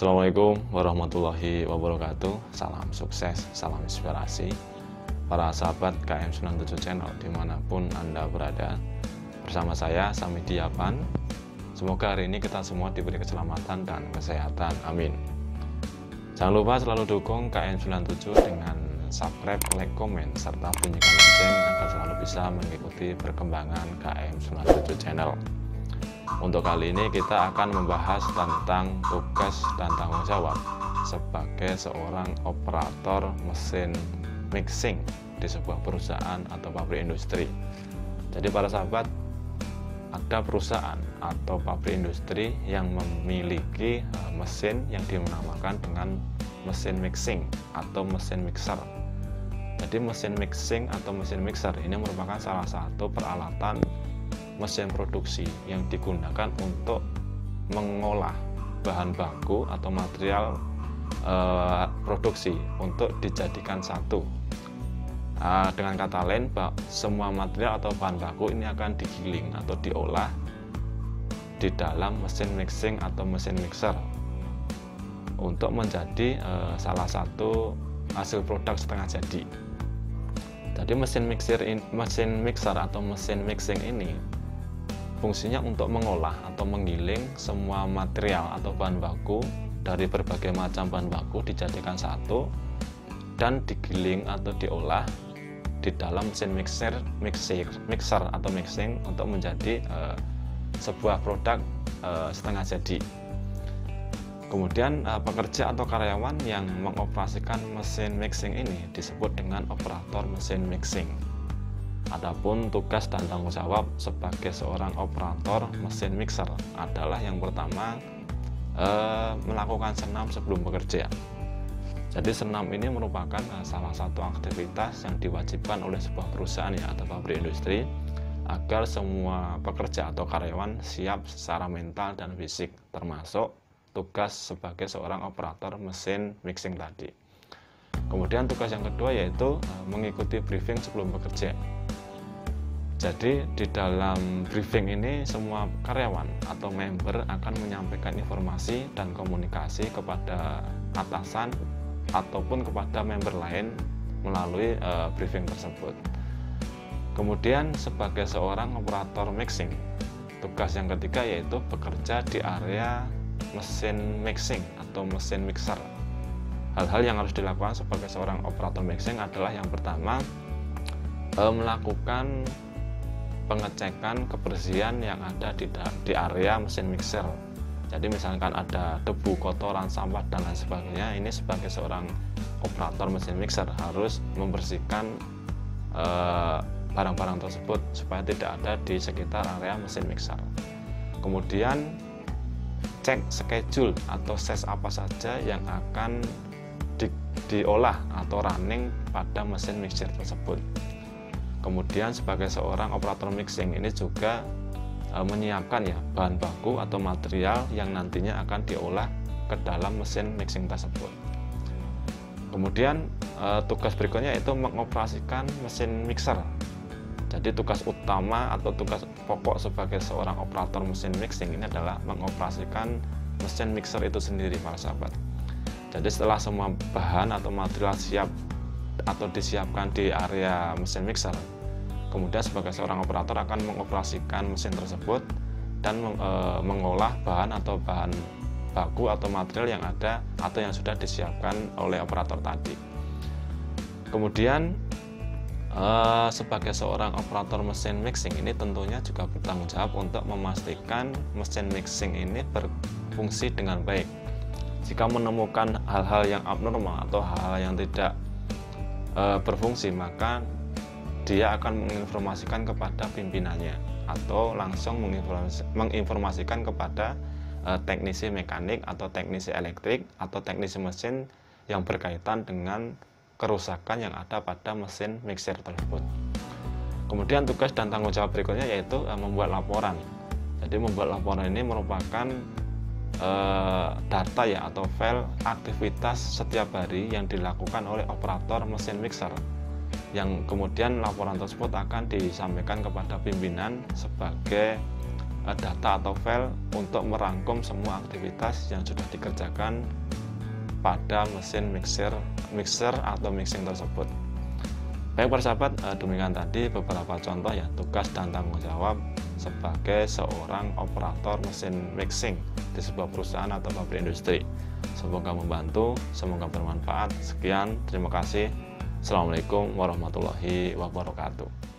Assalamualaikum warahmatullahi wabarakatuh. Salam sukses, salam inspirasi para sahabat KM97 Channel dimanapun Anda berada. Bersama saya Samidi Yapan. Semoga hari ini kita semua diberi keselamatan dan kesehatan, amin. Jangan lupa selalu dukung KM97 dengan subscribe, like, komen, serta bunyikan lonceng agar selalu bisa mengikuti perkembangan KM97 Channel. Untuk kali ini kita akan membahas tentang tugas dan tanggung jawab sebagai seorang operator mesin mixing di sebuah perusahaan atau pabrik industri. Jadi para sahabat, ada perusahaan atau pabrik industri yang memiliki mesin yang dinamakan dengan mesin mixing atau mesin mixer. Jadi mesin mixing atau mesin mixer ini merupakan salah satu peralatan mesin produksi yang digunakan untuk mengolah bahan baku atau material produksi untuk dijadikan satu. Dengan kata lain, semua material atau bahan baku ini akan digiling atau diolah di dalam mesin mixing atau mesin mixer untuk menjadi salah satu hasil produk setengah jadi. Jadi mesin mixer atau mesin mixing ini fungsinya untuk mengolah atau menggiling semua material atau bahan baku dari berbagai macam bahan baku dijadikan satu dan digiling atau diolah di dalam mesin mixer atau mixing untuk menjadi sebuah produk setengah jadi. Kemudian pekerja atau karyawan yang mengoperasikan mesin mixing ini disebut dengan operator mesin mixing. Adapun tugas dan tanggung jawab sebagai seorang operator mesin mixer adalah yang pertama melakukan senam sebelum bekerja. Jadi senam ini merupakan salah satu aktivitas yang diwajibkan oleh sebuah perusahaan atau pabrik industri agar semua pekerja atau karyawan siap secara mental dan fisik, termasuk tugas sebagai seorang operator mesin mixing tadi. Kemudian tugas yang kedua yaitu mengikuti briefing sebelum bekerja. Jadi di dalam briefing ini semua karyawan atau member akan menyampaikan informasi dan komunikasi kepada atasan ataupun kepada member lain melalui briefing tersebut. Kemudian sebagai seorang operator mixing, tugas yang ketiga yaitu bekerja di area mesin mixing atau mesin mixer. Hal-hal yang harus dilakukan sebagai seorang operator mixing adalah yang pertama melakukan pengecekan kebersihan yang ada di area mesin mixer. Jadi misalkan ada debu, kotoran, sampah dan lain sebagainya, ini sebagai seorang operator mesin mixer harus membersihkan barang-barang tersebut supaya tidak ada di sekitar area mesin mixer. Kemudian cek schedule atau ses apa saja yang akan diolah atau running pada mesin mixer tersebut. Kemudian sebagai seorang operator mixing ini juga menyiapkan bahan baku atau material yang nantinya akan diolah ke dalam mesin mixing tersebut. Kemudian tugas berikutnya yaitu mengoperasikan mesin mixer. Jadi tugas utama atau tugas pokok sebagai seorang operator mesin mixing ini adalah mengoperasikan mesin mixer itu sendiri, para sahabat. Jadi setelah semua bahan atau material siap atau disiapkan di area mesin mixer, kemudian sebagai seorang operator akan mengoperasikan mesin tersebut dan mengolah bahan atau bahan baku atau material yang ada atau yang sudah disiapkan oleh operator tadi. Kemudian sebagai seorang operator mesin mixing ini tentunya juga bertanggung jawab untuk memastikan mesin mixing ini berfungsi dengan baik. Jika menemukan hal-hal yang abnormal atau hal-hal yang tidak berfungsi, maka dia akan menginformasikan kepada pimpinannya atau langsung menginformasikan kepada teknisi mekanik atau teknisi elektrik atau teknisi mesin yang berkaitan dengan kerusakan yang ada pada mesin mixer tersebut. Kemudian tugas dan tanggung jawab berikutnya yaitu membuat laporan. Jadi membuat laporan ini merupakan data atau file aktivitas setiap hari yang dilakukan oleh operator mesin mixer, yang kemudian laporan tersebut akan disampaikan kepada pimpinan sebagai data atau file untuk merangkum semua aktivitas yang sudah dikerjakan pada mesin mixer atau mixing tersebut. Baik para sahabat, demikian tadi beberapa contoh ya tugas dan tanggung jawab sebagai seorang operator mesin mixing di sebuah perusahaan atau pabrik industri. Semoga membantu, semoga bermanfaat. Sekian, terima kasih. Assalamualaikum warahmatullahi wabarakatuh.